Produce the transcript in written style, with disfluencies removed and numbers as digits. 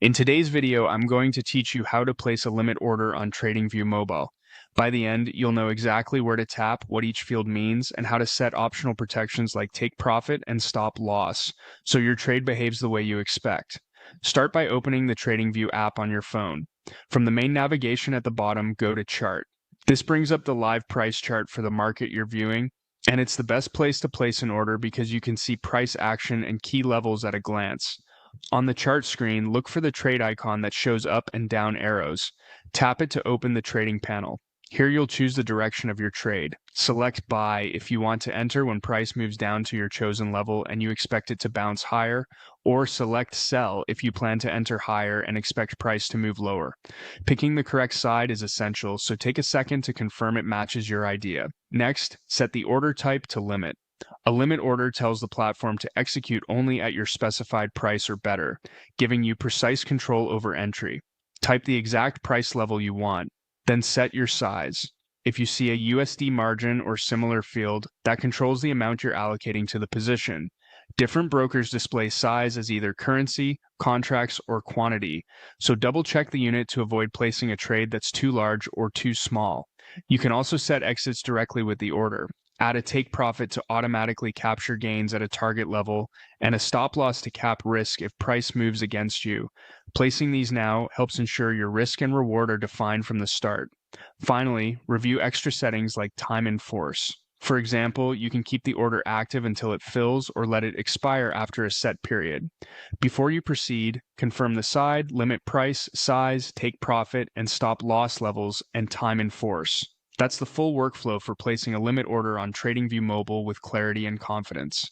In today's video, I'm going to teach you how to place a limit order on TradingView Mobile. By the end, you'll know exactly where to tap, what each field means, and how to set optional protections like take profit and stop loss, so your trade behaves the way you expect. Start by opening the TradingView app on your phone. From the main navigation at the bottom, go to Chart. This brings up the live price chart for the market you're viewing, and it's the best place to place an order because you can see price action and key levels at a glance. On the chart screen, look for the trade icon that shows up and down arrows. Tap it to open the trading panel. Here you'll choose the direction of your trade. Select Buy if you want to enter when price moves down to your chosen level and you expect it to bounce higher, or select Sell if you plan to enter higher and expect price to move lower. Picking the correct side is essential, so take a second to confirm it matches your idea. Next, set the order type to Limit. A limit order tells the platform to execute only at your specified price or better, giving you precise control over entry. Type the exact price level you want, then set your size. If you see a USD margin or similar field, that controls the amount you're allocating to the position. Different brokers display size as either currency, contracts, or quantity, so double check the unit to avoid placing a trade that's too large or too small. You can also set exits directly with the order. Add a take profit to automatically capture gains at a target level, and a stop loss to cap risk if price moves against you. Placing these now helps ensure your risk and reward are defined from the start. Finally, review extra settings like time and force. For example, you can keep the order active until it fills or let it expire after a set period. Before you proceed, confirm the side, limit price, size, take profit, and stop loss levels, and time and force. That's the full workflow for placing a limit order on TradingView Mobile with clarity and confidence.